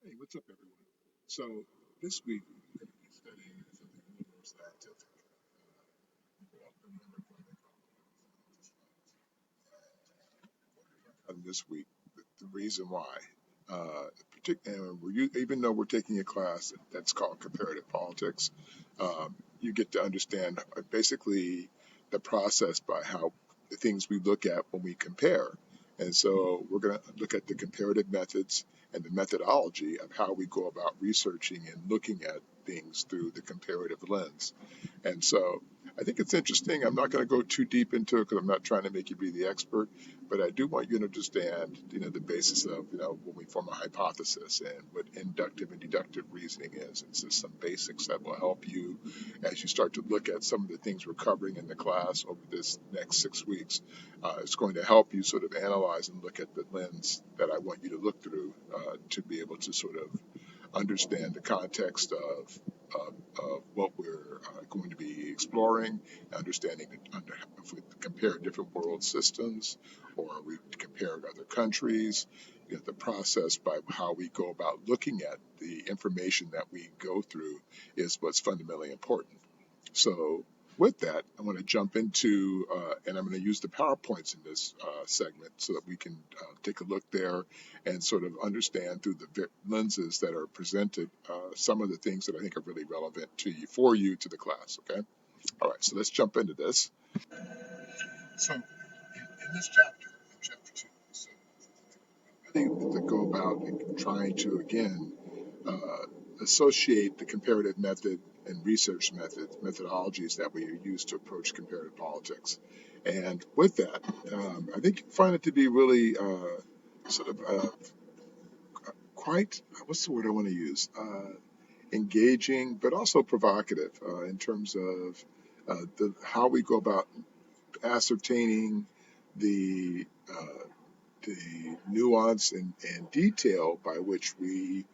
Hey, what's up, everyone? So this week we're going to be studying something a little more scientific. People often wonder why they call it this week. The reason why, and even though we're taking a class that's called comparative politics, you get to understand basically the process by how the things we look at when we compare. And so we're going to look at the comparative methods and the methodology of how we go about researching and looking at things through the comparative lens. And so I think it's interesting. I'm not going to go too deep into it because I'm not trying to make you be the expert, but I do want you to understand, the basis of, when we form a hypothesis and what inductive and deductive reasoning is. It's just some basics that will help you as you start to look at some of the things we're covering in the class over this next 6 weeks. It's going to help you sort of analyze and look at the lens that I want you to look through to be able to sort of understand the context of what we're going to be exploring, understanding if we compare different world systems or we compare other countries, the process by how we go about looking at the information that we go through is what's fundamentally important. So with that, I want to jump into, and I'm going to use the PowerPoints in this segment so that we can take a look there and sort of understand through the lenses that are presented some of the things that I think are really relevant to you, for you, to the class. Okay. All right. So let's jump into this. So in this chapter 2, so really to go about trying to again uh, associate the comparative method and research methodologies that we use to approach comparative politics. And with that, I think you find it to be really sort of quite, what's the word I want to use? Engaging, but also provocative in terms of how we go about ascertaining the uh, the nuance and detail by which we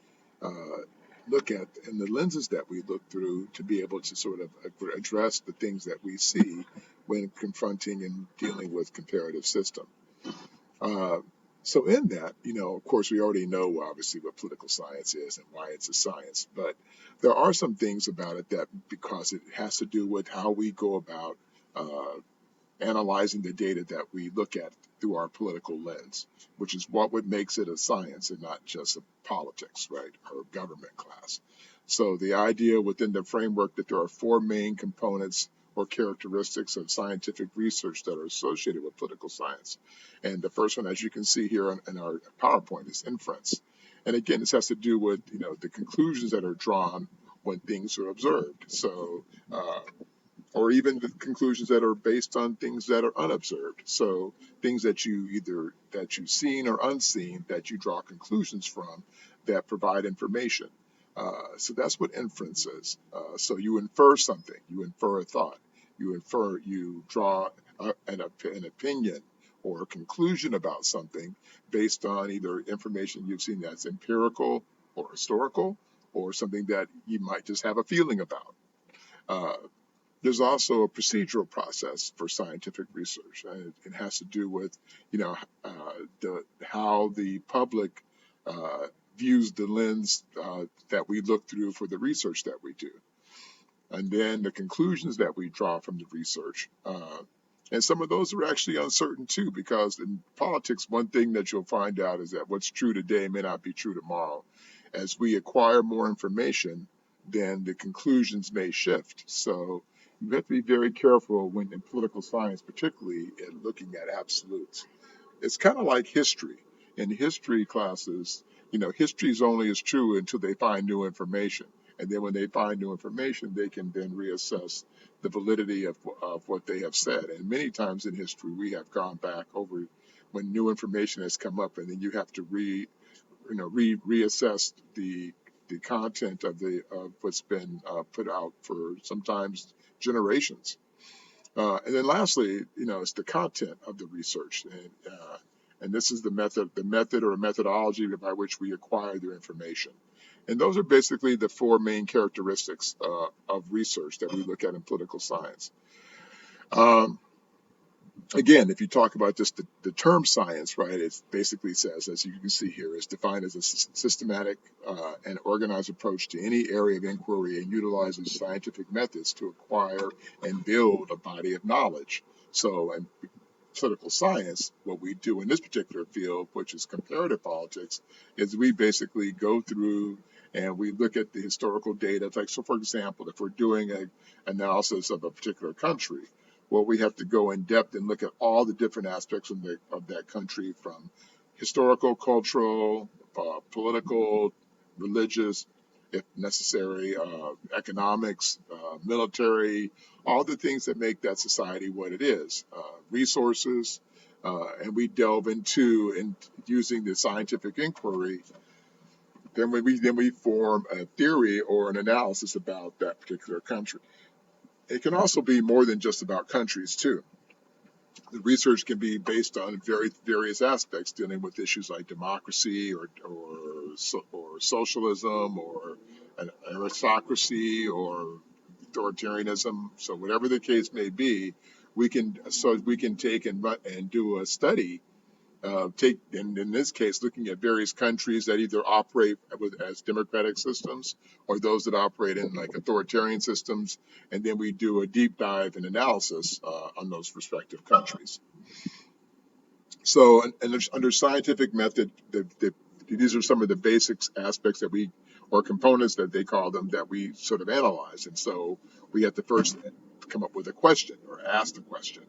uh, look at and the lenses that we look through to be able to sort of address the things that we see when confronting and dealing with comparative system. Uh, so in that, of course, we already know obviously what political science is and why it's a science, but there are some things about it that because it has to do with how we go about uh, analyzing the data that we look at through our political lens, which is what makes it a science and not just a politics, right, or government class. So the idea within the framework that there are four main components or characteristics of scientific research that are associated with political science. And the first one, as you can see here in our PowerPoint, is inference. And again, this has to do with, the conclusions that are drawn when things are observed. So or even the conclusions that are based on things that are unobserved. So things that you've seen or unseen that you draw conclusions from that provide information. So that's what inference is. So you infer something, you infer a thought, you draw an opinion or a conclusion about something based on either information you've seen that's empirical or historical, or something that you might just have a feeling about. Uh, there's also a procedural process for scientific research. It has to do with, how the public uh, views the lens that we look through for the research that we do, and then the conclusions that we draw from the research. And some of those are actually uncertain too, because in politics, one thing that you'll find out is that what's true today may not be true tomorrow. As we acquire more information, then the conclusions may shift. So you have to be very careful when in political science, particularly in looking at absolutes. It's kind of like history. In history classes, history is only as true until they find new information. And then when they find new information, they can then reassess the validity of what they have said. And many times in history, we have gone back over when new information has come up, and then you have to reassess the content of what's been put out for sometimes generations. And then lastly, it's the content of the research, and this is the method or methodology by which we acquire the information. And those are basically the four main characteristics of research that we look at in political science. Um, Again, if you talk about just the term science, right, it basically says, as you can see here, is defined as a systematic and organized approach to any area of inquiry and utilizes scientific methods to acquire and build a body of knowledge. So, and political science, what we do in this particular field, which is comparative politics, is we basically go through and we look at the historical data. Like, so for example, if we're doing an analysis of a particular country, well, we have to go in depth and look at all the different aspects of that country, from historical, cultural, political, religious, if necessary, economics, military, all the things that make that society what it is, resources, and we delve into and using the scientific inquiry. Then we form a theory or an analysis about that particular country. It can also be more than just about countries too. The research can be based on various aspects dealing with issues like democracy or socialism or an aristocracy or authoritarianism. So whatever the case may be, we can take and do a study. Take in this case, looking at various countries that either operate as democratic systems or those that operate in like authoritarian systems, and then we do a deep dive and analysis on those respective countries. So, and under scientific method, these are some of the basics aspects or components that they call them, that we sort of analyze. And so we have to first come up with a question or ask the question,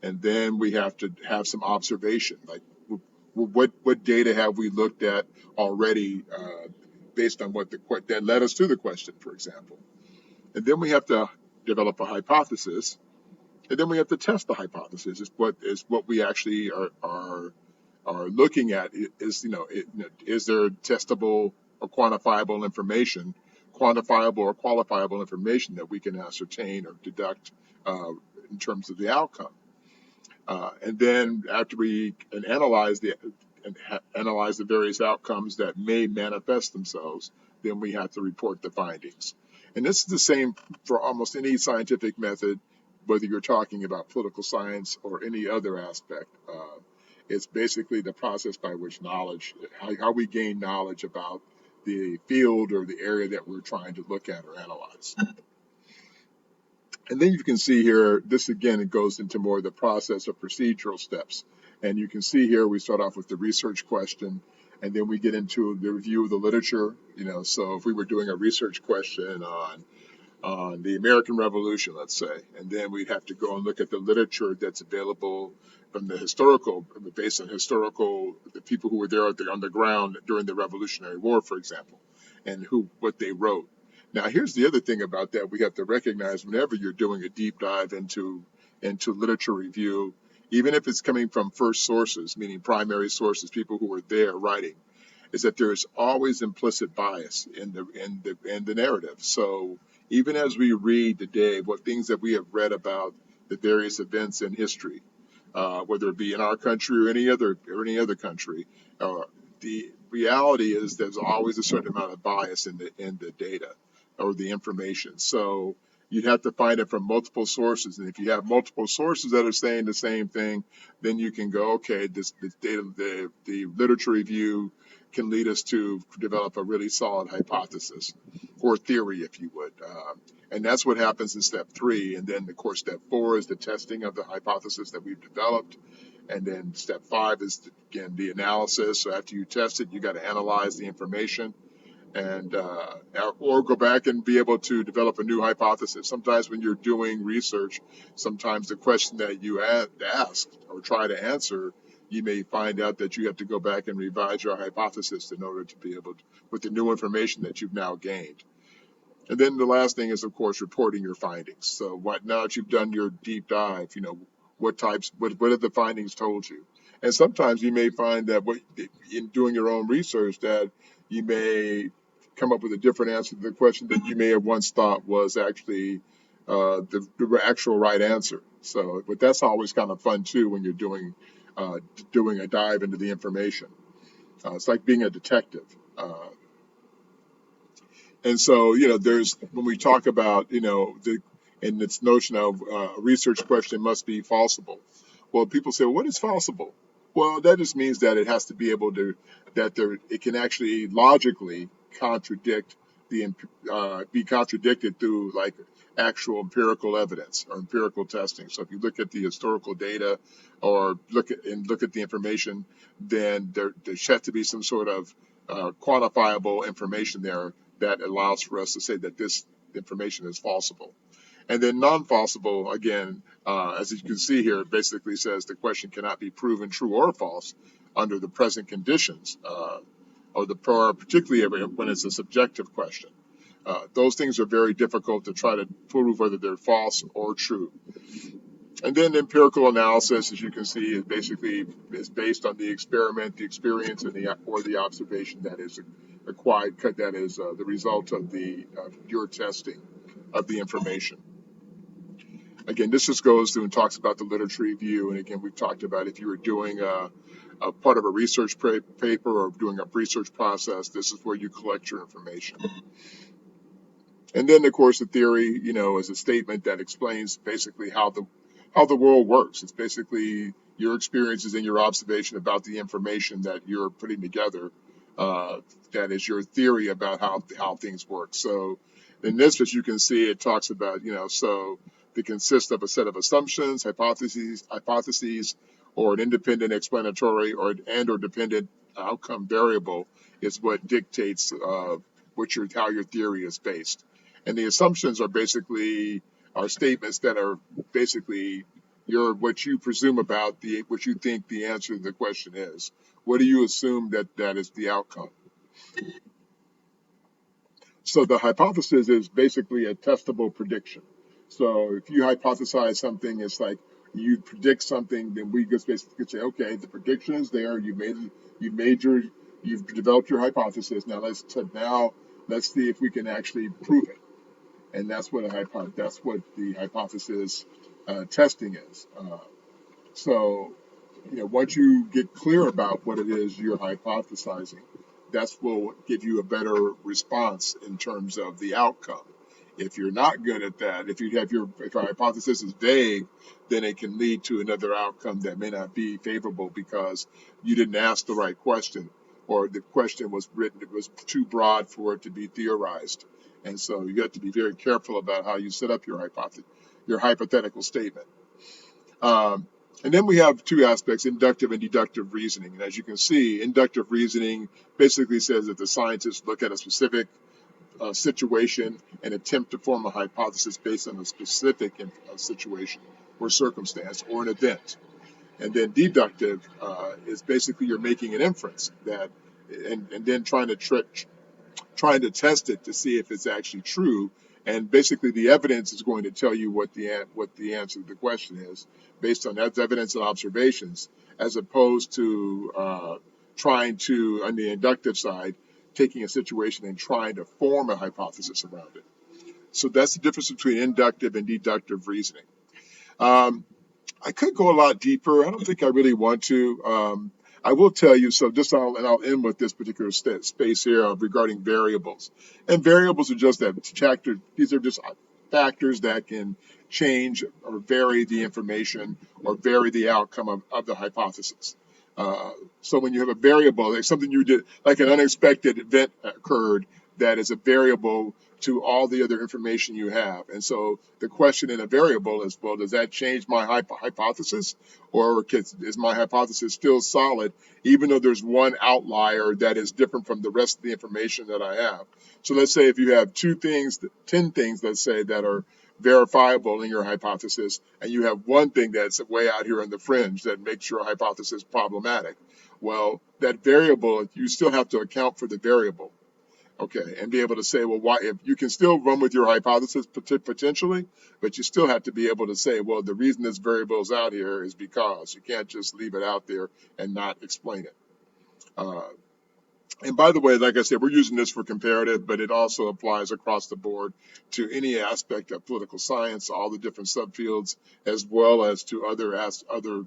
and then we have to have some observation, like what data have we looked at already, based on that led us to the question, for example. And then we have to develop a hypothesis, and then we have to test the hypothesis. Is what we actually are looking at. Is there testable or quantifiable information, that we can ascertain or deduct in terms of the outcome. And then after we analyze the various outcomes that may manifest themselves, then we have to report the findings. And this is the same for almost any scientific method, whether you're talking about political science or any other aspect. It's basically the process by which how we gain knowledge about the field or the area that we're trying to look at or analyze. And then you can see here, this again, it goes into more of the process of procedural steps. And you can see here, we start off with the research question, and then we get into the review of the literature. So if we were doing a research question on the American Revolution, let's say, and then we'd have to go and look at the literature that's available from based on the people who were there on the ground during the Revolutionary War, for example, and what they wrote. Now, here's the other thing about that we have to recognize: whenever you're doing a deep dive into literature review, even if it's coming from first sources, meaning primary sources, people who were there writing, is that there's always implicit bias in the narrative. So even as we read today, what things that we have read about the various events in history, whether it be in our country or any other country, the reality is there's always a certain amount of bias in the data or the information. So you'd have to find it from multiple sources, and if you have multiple sources that are saying the same thing, then you can go, okay, this data, the literature review can lead us to develop a really solid hypothesis or theory, if you would. And that's what happens in step 3. And then, of course, step 4 is the testing of the hypothesis that we've developed. And then step 5 is, again, the analysis. So after you test it, you got to analyze the information and or go back and be able to develop a new hypothesis. Sometimes when you're doing research, sometimes the question that you ask or try to answer, you may find out that you have to go back and revise your hypothesis in order to be able to, with the new information that you've now gained. And then the last thing is, of course, reporting your findings. So now that you've done your deep dive, what have the findings told you? And sometimes you may find that in doing your own research, that you may come up with a different answer to the question that you may have once thought was actually the actual right answer. So, but that's always kind of fun too when you're doing a dive into the information. It's like being a detective. And so, when we talk about, in this notion of a research question must be falsifiable. Well, people say, well, what is falsible? Well, that just means that it has to be able to, it can actually logically contradict be contradicted through like actual empirical evidence or empirical testing. So if you look at the historical data or look at the information, then there has to be some sort of quantifiable information there that allows for us to say that this information is falsible. And then non-falsible, again, as you can see here, it basically says the question cannot be proven true or false under the present conditions, or particularly when it's a subjective question. Those things are very difficult to try to prove whether they're false or true. And then empirical analysis, as you can see, is based on the experiment, the experience, and the observation that is acquired, that is the result of your testing of the information. Again, this just goes through and talks about the literature review. And again, we've talked about if you were doing a part of a research paper or doing a research process, this is where you collect your information. And then, of course, the theory, is a statement that explains basically how the world works. It's basically your experiences and your observation about the information that you're putting together. That is your theory about how things work. So in this, as you can see, it talks about, so they consist of a set of assumptions, hypotheses, or an independent explanatory or dependent outcome variable is what dictates how your theory is based. And the assumptions are statements that are basically what you presume about what you think the answer to the question is. What do you assume that is the outcome? So the hypothesis is basically a testable prediction. So if you hypothesize something, it's like you predict something, then we just basically say, okay, the prediction is there. You've developed your hypothesis. Now let's see if we can actually prove it. And that's what the hypothesis testing is. So once you get clear about what it is you're hypothesizing, that will give you a better response in terms of the outcome. If you're not good at that, if your hypothesis is vague, then it can lead to another outcome that may not be favorable because you didn't ask the right question, or the question was too broad for it to be theorized. And so you have to be very careful about how you set up your hypothetical statement. And then we have two aspects, inductive and deductive reasoning. And as you can see, inductive reasoning basically says that the scientists look at a specific situation and attempt to form a hypothesis based on a specific situation or circumstance or an event. And then deductive is basically you're making an inference and then trying to test it to see if it's actually true. And basically, the evidence is going to tell you what the answer to the question is based on that evidence and observations, as opposed to trying to, on the inductive side, taking a situation and trying to form a hypothesis around it. So that's the difference between inductive and deductive reasoning. I could go a lot deeper. I don't think I really want to. I will tell you, I'll end with this particular space here regarding variables. And variables are just these are just factors that can change or vary the information or vary the outcome of the hypothesis. So when you have a variable, like something you did, like an unexpected event occurred that is a variable to all the other information you have. And so the question in a variable is, well, does that change my hypothesis? Or is my hypothesis still solid, even though there's one outlier that is different from the rest of the information that I have? So let's say if you have 10 things, let's say, that are verifiable in your hypothesis, and you have one thing that's way out here on the fringe that makes your hypothesis problematic. Well, that variable, you still have to account for the variable. Okay, and be able to say, well, why? If you can still run with your hypothesis potentially, but you still have to be able to say, well, the reason this variable is out here is because you can't just leave it out there and not explain it. And by the way, like I said, we're using this for comparative, but it also applies across the board to any aspect of political science, all the different subfields, as well as to other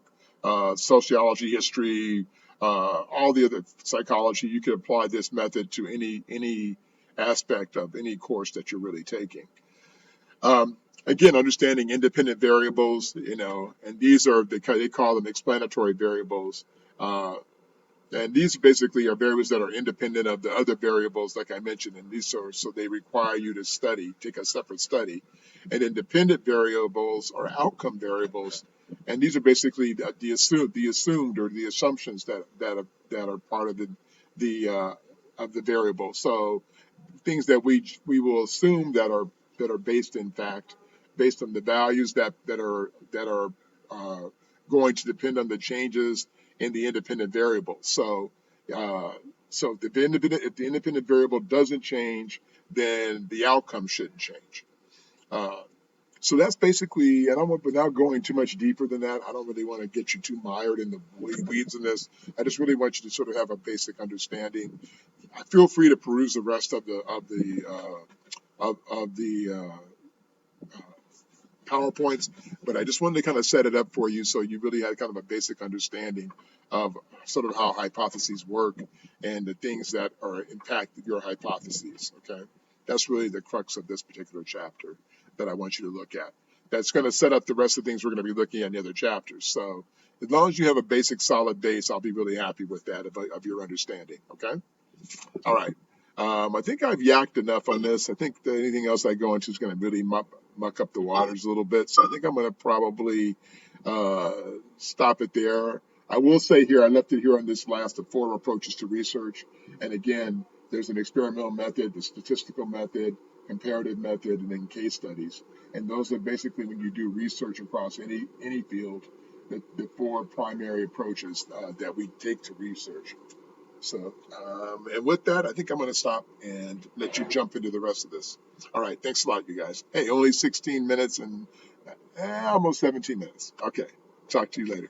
sociology, history, all the other psychology. You can apply this method to any aspect of any course that you're really taking. Again, understanding independent variables, and these are they call them explanatory variables. Uh, and these basically are variables that are independent of the other variables, like I mentioned. And these are so they require you to take a separate study. And independent variables are outcome variables, and these are basically the assumed or the assumptions that are part of the variable. So things that we will assume that are based in fact, based on the values that are uh, going to depend on the changes in the independent variable. Uh, so if the independent variable doesn't change, then the outcome shouldn't change. Uh, so that's basically, and without going too much deeper than that, I don't really want to get you too mired in the weeds in this. I just really want you to sort of have a basic understanding. Feel free to peruse the rest of the PowerPoints, but I just wanted to kind of set it up for you so you really had kind of a basic understanding of sort of how hypotheses work and the things that are impact your hypotheses. Okay, that's really the crux of this particular chapter that I want you to look at. That's going to set up the rest of the things we're going to be looking at in the other chapters. So as long as you have a basic solid base, I'll be really happy with that of your understanding. Okay. All right. I think I've yacked enough on this. I think that anything else I go into is going to really muck up the waters a little bit. So I think I'm going to probably uh, stop it there. I will say here, I left it here on this last of 4 approaches to research. And again, there's an experimental method, the statistical method, comparative method, and then case studies. And those are basically when you do research across any field, the 4 primary approaches that we take to research. So, and with that, I think I'm going to stop and let you jump into the rest of this. All right. Thanks a lot, you guys. Hey, only 16 minutes and almost 17 minutes. Okay. Talk to you later.